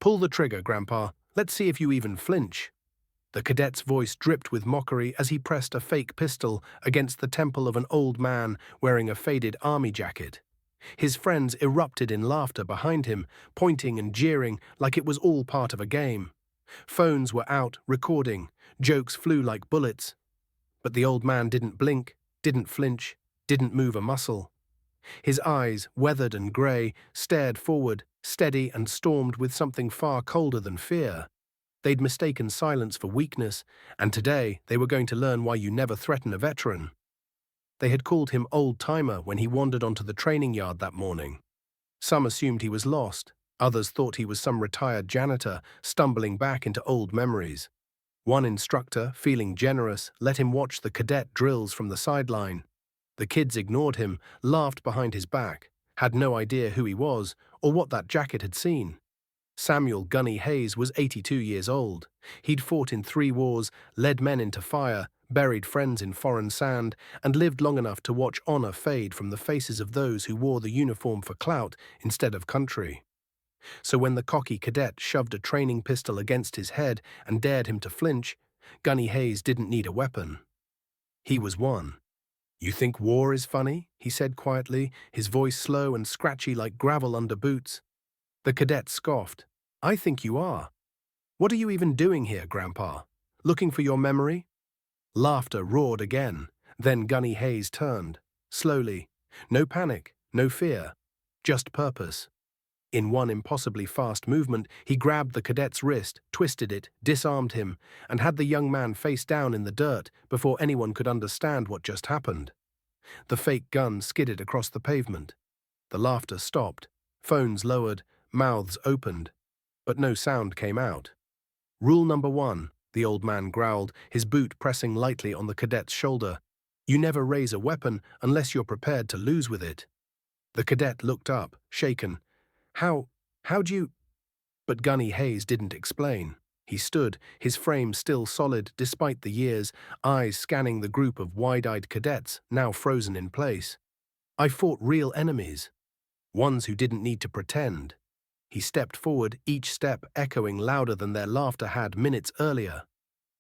Pull the trigger, Grandpa. Let's see if you even flinch. The cadet's voice dripped with mockery as he pressed a fake pistol against the temple of an old man wearing a faded army jacket. His friends erupted in laughter behind him, pointing and jeering like it was all part of a game. Phones were out, recording. Jokes flew like bullets. But the old man didn't blink, didn't flinch, didn't move a muscle. His eyes, weathered and grey, stared forward, steady and stormed with something far colder than fear. They'd mistaken silence for weakness, and today they were going to learn why you never threaten a veteran. They had called him old-timer when he wandered onto the training yard that morning. Some assumed he was lost, others thought he was some retired janitor stumbling back into old memories. One instructor, feeling generous, let him watch the cadet drills from the sideline. The kids ignored him, laughed behind his back, had no idea who he was or what that jacket had seen. Samuel Gunny Hayes was 82 years old. He'd fought in 3 wars, led men into fire, buried friends in foreign sand, and lived long enough to watch honor fade from the faces of those who wore the uniform for clout instead of country. So when the cocky cadet shoved a training pistol against his head and dared him to flinch, Gunny Hayes didn't need a weapon. He was one. "You think war is funny?" he said quietly, his voice slow and scratchy like gravel under boots. The cadet scoffed. "I think you are. What are you even doing here, Grandpa? Looking for your memory?" Laughter roared again. Then Gunny Hayes turned, slowly. No panic, no fear, just purpose. In one impossibly fast movement, he grabbed the cadet's wrist, twisted it, disarmed him, and had the young man face down in the dirt before anyone could understand what just happened. The fake gun skidded across the pavement. The laughter stopped, phones lowered, mouths opened, but no sound came out. "Rule number 1, the old man growled, his boot pressing lightly on the cadet's shoulder. "You never raise a weapon unless you're prepared to lose with it." The cadet looked up, shaken. How'd you—" But Gunny Hayes didn't explain. He stood, his frame still solid despite the years, eyes scanning the group of wide-eyed cadets now frozen in place. "I fought real enemies. Ones who didn't need to pretend." He stepped forward, each step echoing louder than their laughter had minutes earlier.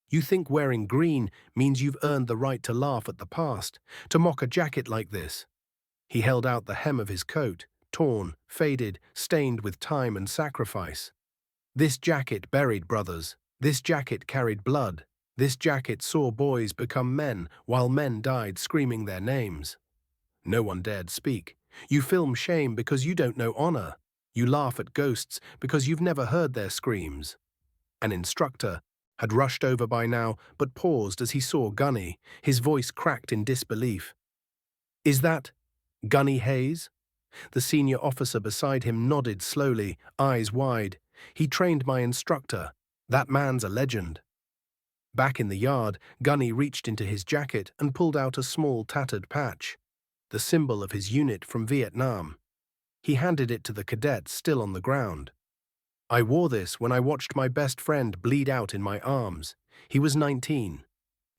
"You think wearing green means you've earned the right to laugh at the past, to mock a jacket like this?" He held out the hem of his coat, torn, faded, stained with time and sacrifice. "This jacket buried brothers. This jacket carried blood. This jacket saw boys become men while men died screaming their names." No one dared speak. "You film shame because you don't know honor. You laugh at ghosts because you've never heard their screams." An instructor had rushed over by now, but paused as he saw Gunny, his voice cracked in disbelief. "Is that Gunny Hayes?" The senior officer beside him nodded slowly, eyes wide. "He trained my instructor. That man's a legend." Back in the yard, Gunny reached into his jacket and pulled out a small tattered patch, the symbol of his unit from Vietnam. He handed it to the cadet still on the ground. "I wore this when I watched my best friend bleed out in my arms. He was 19.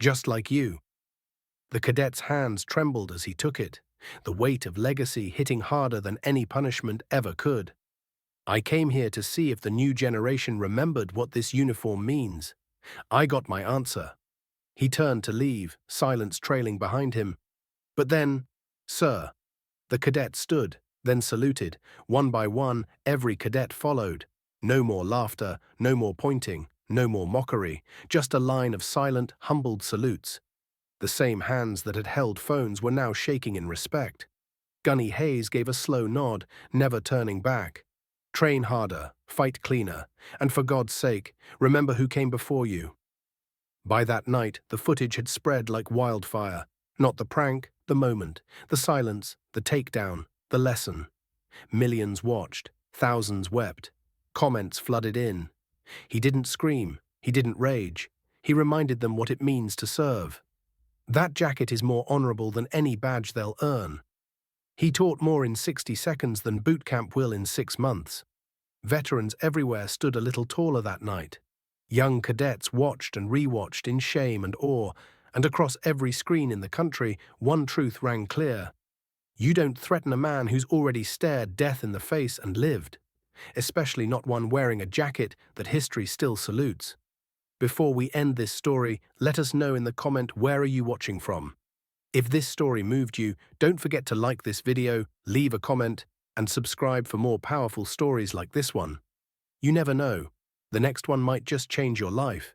Just like you." The cadet's hands trembled as he took it, the weight of legacy hitting harder than any punishment ever could. "I came here to see if the new generation remembered what this uniform means. I got my answer." He turned to leave, silence trailing behind him. But then, "Sir." The cadet stood, then saluted. One by one, every cadet followed. No more laughter, no more pointing, no more mockery, just a line of silent, humbled salutes. The same hands that had held phones were now shaking in respect. Gunny Hayes gave a slow nod, never turning back. "Train harder, fight cleaner, and for God's sake, remember who came before you." By that night, the footage had spread like wildfire. Not the prank, the moment, the silence, the takedown, the lesson. Millions watched, thousands wept. Comments flooded in. He didn't scream, he didn't rage. He reminded them what it means to serve. That jacket is more honorable than any badge they'll earn. He taught more in 60 seconds than boot camp will in 6 months. Veterans everywhere stood a little taller that night. Young cadets watched and rewatched in shame and awe, and across every screen in the country, one truth rang clear. You don't threaten a man who's already stared death in the face and lived. especially not one wearing a jacket that history still salutes. Before we end this story, let us know in the comment where are you watching from. If this story moved you, don't forget to like this video, leave a comment, and subscribe for more powerful stories like this one. You never know, the next one might just change your life.